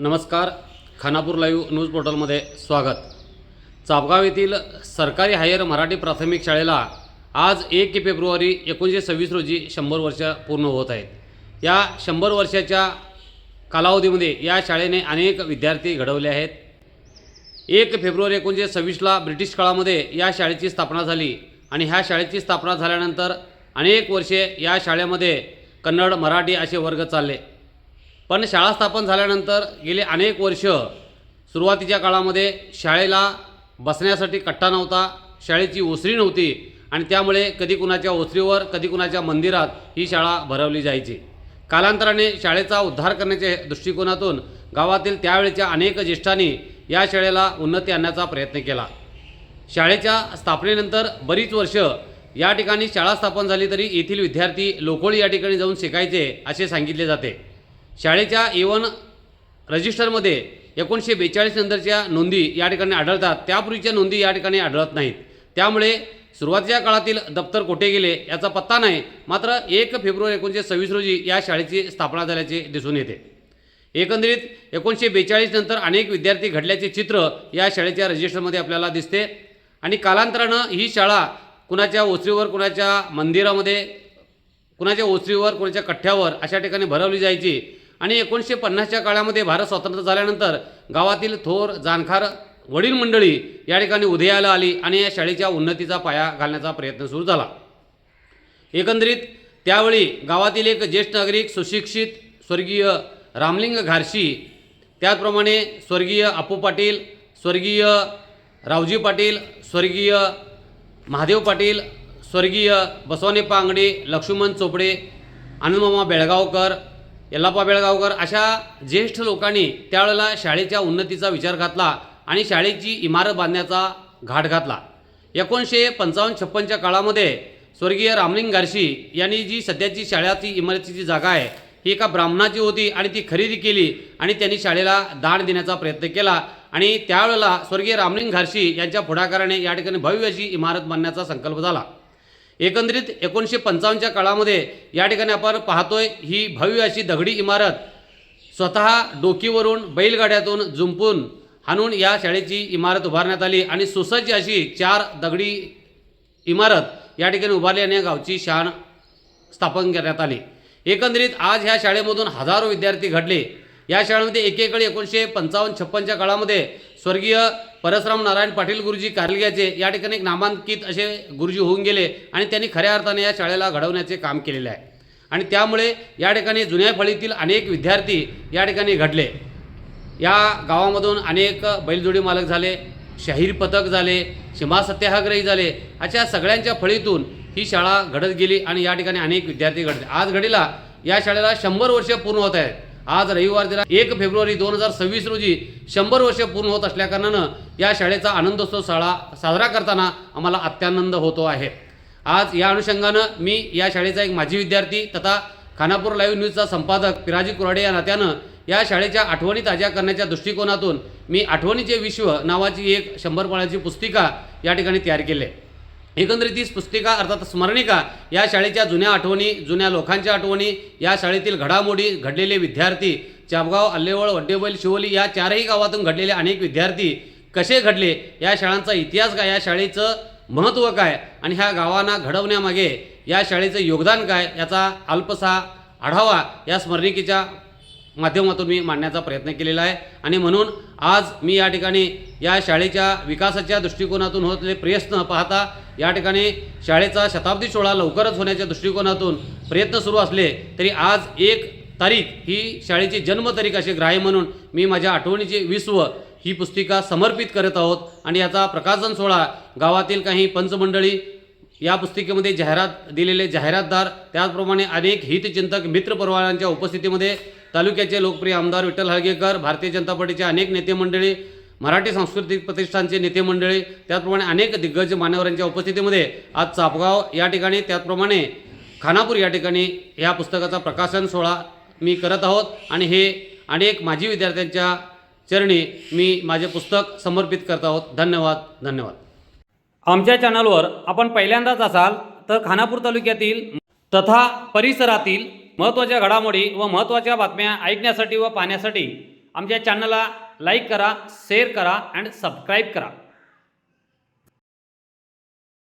नमस्कार. Khanapur live news पोर्टलमध्ये स्वागत. चापगाव येथील सरकारी हायर मराठी प्राथमिक शाळेला आज 1 फेब्रुवारी 1926 रोजी 100 वर्ष पूर्ण होत आहेत. या 100 वर्षाच्या कालावधीमध्ये या शाळेने अनेक विद्यार्थी घडवले आहेत. 1 फेब्रुवारी 1926ला ब्रिटिश काळामध्ये या शाळेची स्थापना झाली आणि ह्या शाळेची स्थापना झाल्यानंतर अनेक वर्षे या शाळेमध्ये कन्नड मराठी असे वर्ग चालले. पण शाळा स्थापन झाल्यानंतर गेले अनेक वर्ष सुरुवातीच्या काळामध्ये शाळेला बसण्यासाठी कट्टा नव्हता, शाळेची ओसरी नव्हती आणि त्यामुळे कधी कुणाच्या ओसरीवर कधी कुणाच्या मंदिरात ही शाळा भरवली जायची. कालांतराने शाळेचा उद्धार करण्याच्या दृष्टिकोनातून गावातील त्यावेळच्या अनेक ज्येष्ठांनी या शाळेला उन्नती आणण्याचा प्रयत्न केला. शाळेच्या स्थापनेनंतर बरीच वर्ष या ठिकाणी शाळा स्थापन झाली तरी येथील विद्यार्थी लोकोळी या ठिकाणी जाऊन शिकायचे असे सांगितले जाते. शाळेच्या A1 रजिस्टरमध्ये 1942 नंतरच्या नोंदी या ठिकाणी आढळतात, त्यापूर्वीच्या नोंदी या ठिकाणी आढळत नाहीत. त्यामुळे सुरुवातीच्या काळातील दप्तर कोठे गेले याचा पत्ता नाही. मात्र 1 फेब्रुवारी 1926 रोजी या शाळेची स्थापना झाल्याचे दिसून येते. एकंदरीत 1942 नंतर अनेक विद्यार्थी घडल्याचे चित्र या शाळेच्या रजिस्टरमध्ये आपल्याला दिसते आणि कालांतरानं ही शाळा कुणाच्या ओसरीवर, कुणाच्या मंदिरामध्ये, कुणाच्या ओसरीवर, कुणाच्या कठ्ठ्यावर अशा ठिकाणी भरवली जायची. आणि 1950च्या काळामध्ये भारत स्वतंत्र झाल्यानंतर गावातील थोर जाणकार वडील मंडळी या ठिकाणी उदयाला आली आणि या शाळेच्या उन्नतीचा पाया घालण्याचा प्रयत्न सुरू झाला. एकंदरीत त्यावेळी गावातील एक ज्येष्ठ नागरिक सुशिक्षित स्वर्गीय रामलिंग घारशी, त्याचप्रमाणे स्वर्गीय अप्पू पाटील, स्वर्गीय रावजी पाटील, स्वर्गीय महादेव पाटील, स्वर्गीय बसवनेप्पा अंगडी, लक्ष्मण चोपडे, आनंदमामा बेळगावकर, यल्लाप्पा बेळगावकर अशा ज्येष्ठ लोकांनी त्यावेळेला शाळेच्या उन्नतीचा विचार घातला आणि शाळेची इमारत बांधण्याचा घाट घातला. 1955-56च्या काळामध्ये स्वर्गीय रामलिंग घारशी यांनी जी सध्याची शाळेची इमारतीची जागा आहे ही एका ब्राह्मणाची होती आणि ती खरेदी केली आणि त्यांनी शाळेला दान देण्याचा प्रयत्न केला आणि त्यावेळेला स्वर्गीय रामलिंग घारशी यांच्या पुढाकाराने या ठिकाणी भव्य अशी इमारत बांधण्याचा संकल्प झाला. एकंदरीत 1955च्या काळामध्ये या ठिकाणी आपण पाहतोय ही भव्य अशी दगडी इमारत स्वतः डोकीवरून बैलगाड्यातून जुंपून हाणून या शाळेची इमारत उभारण्यात आली आणि सुसज्ज अशी 4 दगडी इमारत या ठिकाणी उभारली आणि गावची शान स्थापन करण्यात आली. एकंदरीत आज ह्या शाळेमधून हजारो विद्यार्थी घडले. या शाळेमध्ये एकेकाळी 1955-56च्या काळामध्ये स्वर्गीय परसराम नारायण पाटील गुरुजी कारलियाचे या ठिकाणी एक नामांकित असे गुरुजी होऊन गेले आणि त्यांनी खऱ्या अर्थाने या शाळेला घडवण्याचे काम केलेले आहे आणि त्यामुळे या ठिकाणी जुन्या फळीतील अनेक विद्यार्थी या ठिकाणी घडले. या गावामधून अनेक बैलजोडी मालक झाले, शाहीर पथक झाले, सीमा सत्याग्रही झाले, अशा सगळ्यांच्या फळीतून ही शाळा घडत गेली आणि या ठिकाणी अनेक विद्यार्थी घडले. आज घडीला या शाळेला 100 वर्ष पूर्ण होत आहेत. आज रविवार दिनांक 1 फेब्रुवारी 2026 रोजी 100 वर्ष पूर्ण होत असल्याकारणानं या शाळेचा आनंदोत्सव साजरा करताना आम्हाला अत्यानंद होतो आहे. आज या अनुषंगानं मी या शाळेचा एक माजी विद्यार्थी तथा खानापूर लाईव्ह न्यूजचा संपादक पिराजी कुराडे या नात्यानं या शाळेच्या आठवणी ताज्या करण्याच्या दृष्टिकोनातून मी आठवणीचे विश्व नावाची एक 100 पानाची पुस्तिका या ठिकाणी तयार केली आहे. एकंदरीत ही पुस्तिका अर्थात स्मरणिका या शाळेच्या जुन्या आठवणी, जुन्या लोकांच्या आठवणी, या शाळेतील घडामोडी, घडलेले विद्यार्थी, चापगाव, अल्लेवळ, वड्डेबैल, शिवोली या 4ही गावातून घडलेले अनेक विद्यार्थी कसे घडले, या शाळांचा इतिहास काय, या शाळेचं महत्त्व काय आणि ह्या गावांना घडवण्यामागे या शाळेचं योगदान काय याचा अल्पसा आढावा या स्मरणिकेच्या माध्यमातून मी मांडण्याचा प्रयत्न केलेला आहे. आणि म्हणून आज मी या ठिकाणी या शाळेच्या विकासाच्या दृष्टिकोनातून होतले प्रयत्न पाहता या ठिकाणी शाळेचा शताब्दी सोहळा लवकरच होण्याच्या दृष्टिकोनातून प्रयत्न सुरू असले तरी आज 1 तारीख ही शाळेची जन्मतारीख असे ग्राह्य म्हणून मी माझ्या आठवणीचे विश्व ही पुस्तिका समर्पित करत आहोत. आणि याचा प्रकाशन सोहळा गावातील काही पंचमंडळी, या पुस्तिकेमध्ये जाहिरात दिलेले जाहिरातदार, त्याचप्रमाणे अनेक हितचिंतक मित्रपरिवारांच्या उपस्थितीमध्ये तालुक्याचे लोकप्रिय आमदार विठ्ठल हळगेकर, भारतीय जनता पार्टीचे अनेक नेते मंडळी, मराठी सांस्कृतिक प्रतिष्ठानचे नेते मंडळी, त्याचप्रमाणे अनेक दिग्गज मान्यवरांच्या उपस्थितीमध्ये आज चापगाव या ठिकाणी, त्याचप्रमाणे खानापूर या ठिकाणी या पुस्तकाचा प्रकाशन सोहळा मी करत आहोत. आणि हे अनेक माजी विद्यार्थ्यांच्या चरणी मी माझे पुस्तक समर्पित करत आहोत. धन्यवाद. धन्यवाद. आमच्या चॅनलवर आपण पहिल्यांदाच असाल तर खानापूर तालुक्यातील तथा परिसरातील महत्त्वाच्या घडामोडी व महत्त्वाच्या बातम्या ऐकण्यासाठी व पाहण्यासाठी आमच्या चॅनलला लाईक करा, शेअर करा अँड सबस्क्राईब करा.